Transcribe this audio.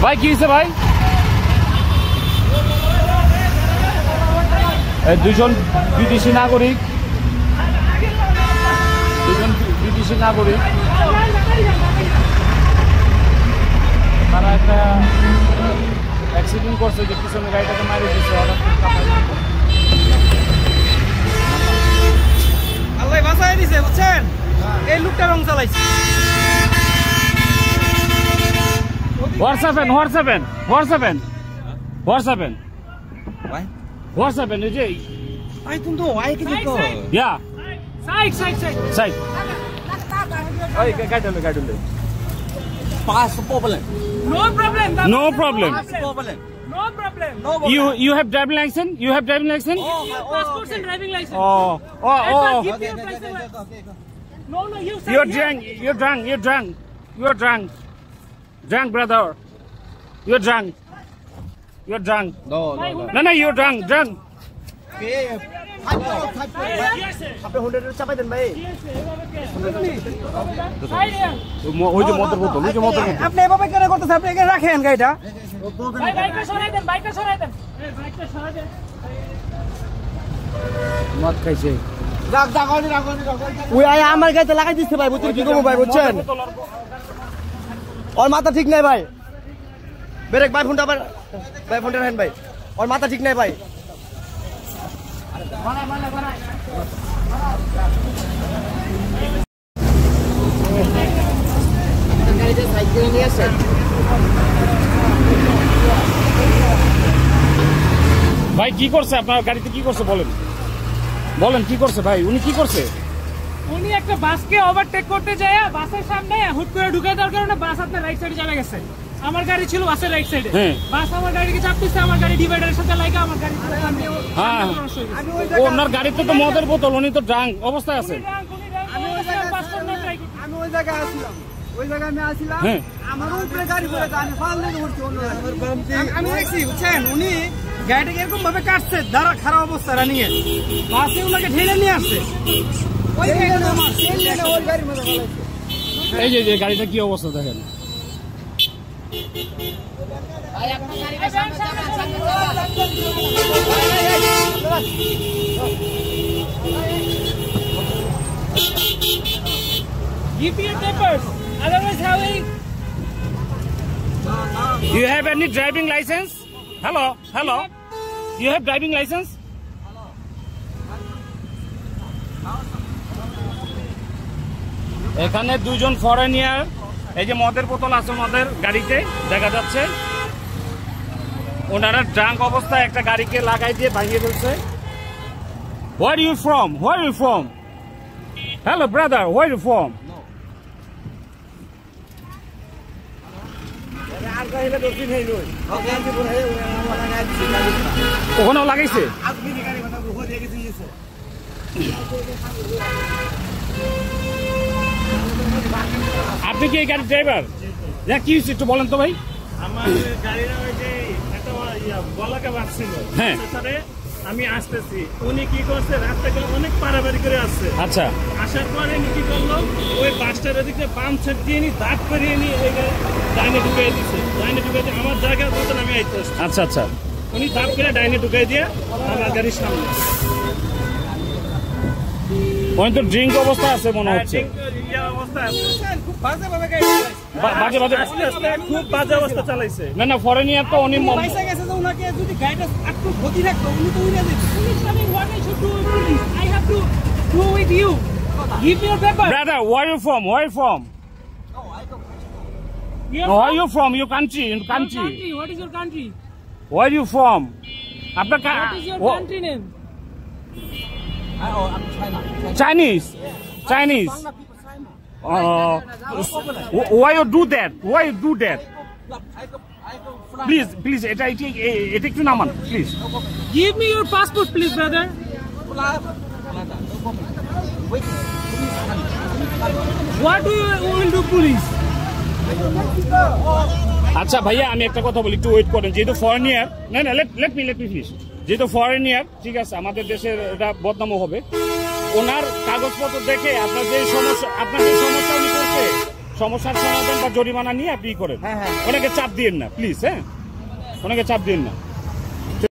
ভাই কি হয়েছে ভাই? দুজন বিদেশি নাগরিক, তারা একটা অ্যাক্সিডেন্ট করছে, যে পিছনে গাড়িটাকে মারি দিচ্ছে। আল্লাহ বাঁচায় দিছে, বুঝছেন? এই লোকটা রং চালাইছে। What's happened? Why? What's happened? Is it? I don't know. I can go. Yeah. Side. Hey, guide on. Pass problem. No problem. No problem. Problem. No problem. No problem. You have driving license? Passports and driving license. Oh. Give me your license. No, you said You're drunk, brother. You're drunk. No. No, you're drunk. Okay. আপনি 100 চাপাই দেন ভাই। ওই যে মদের বোতল। আপনি এভাবে কেন করতেছেন? আপনি এখানে রাখেন গাড়িটা। বাইকটা সরাই দেন। মদ খাইছে। ওই আমার গাড়িতে লাগাই দিচ্ছে ভাই, বুঝছেন কি করবো ভাই, বুঝছেন? ওর মাথা ঠিক নাই ভাই। ব্রেক ভাই, ফোনটা রাখেন ভাই। ওর মাথা ঠিক নাই ভাই। ভাই কি করছে আপনার গাড়িতে? কি করছে বলেন কি করছে ভাই? উনি কি করছে? উনি একটা বাসকে ওভারটেক করতে যায়, বাসের সামনে হুট করে ঢুকে দেওয়ার কারণে বাস আপনার রাইট সাইডে চলে গেছে। আমার গাড়ি ছিল বাসের রাইট সাইডে, বাস আমার গাড়িকে চাপতেছে, আমার গাড়ি ডিভাইডারের সাথে লাগা আমার গাড়ি। হ্যাঁ, ওনার গাড়িতে তো মদের বোতল, উনি তো ড্রাঙ্ক অবস্থায় আছে। আমি ওই জায়গায় আসছিলাম, আমার উপরে গাড়ি পড়ে যায়, আমি দেখছি, বুঝছেন? উনি গাড়িটাকে এরকম ভাবে কাটছে, দাঁড়া খারাপ অবস্থা নিয়ে বাসে ওনাকে ঠেলে নিয়ে আসছে। এই যে গাড়িটা কি অবস্থা দেখেন। Give me your papers, otherwise how will You have any driving license? Hello. You have driving license? এখানে দুজন ফরেনিয়ার, এই যে মদের বোতল আছে ওনাদের গাড়িতে দেখা যাচ্ছে, ওনারা ড্রাঙ্ক অবস্থায় একটা গাড়িকে লাগাই দিয়ে ভাঙিয়ে ফেলছে। Where are you from? Hello brother, where are you from? ওখানেও লাগাইছে। আপনি কি এই গাড়ির ড্রাইভার? কি হয়েছে একটু বলেন তো ভাই। আমার গাড়িটা ওই যে একটা বলাকা বাস ছিল, আমি আসতেছি, উনি কি করছে, রাস্তায় অনেক পারাবাড়ি করে আসছে। আচ্ছা, আসার পরে উনি কি করলো, ওই বাসটার ওদিকে বাম সাইড দিয়ে দাঁত করিয়ে নিয়ে ডাইনে ঢুকিয়ে দিচ্ছে। আমার জায়গার মতন আমি আইতে আসছি। আচ্ছা, উনি দাঁত করে ডাইনে ঢুকিয়ে দিয়ে আমার গাড়ির সামনে। উনি তো ড্রিঙ্ক অবস্থা আছে মনে হচ্ছে। খুব বাজে অবস্থা চালাইছে। না ফরেনিয়ার তো উনি যদি গাড়িটা একটু ক্ষতি থাকতো উনি তো উড়ে যেত। I have to go with you. Give me your paper. Brother, where are you from? Where are you from? Your country. What is your country? Where are you from? What is your country name? I'm Chinese. Why you do that? Please, এটা একটু নামান, please. Give me your passport, please, brother. What will do police? আচ্ছা ভাইয়া, আমি একটা কথা বলি, একটু ওয়েট করেন। যেহেতু ফরেনিয়ার, না লেট মি ফিনিশ। যেহেতু ফরেনিয়ার, ঠিক আছে, আমাদের দেশের এটা বদনামও হবে। ওনার কাগজপত্র দেখে আপনার যে সমস্যা উনি করছে, সমস্যার সমাধান বা জরিমানা নিয়ে আপনি করেন। হ্যাঁ, হ্যাঁ। ওনাকে চাপ দিয়েন না প্লিজ, হ্যাঁ, ওনাকে চাপ দিয়েন না।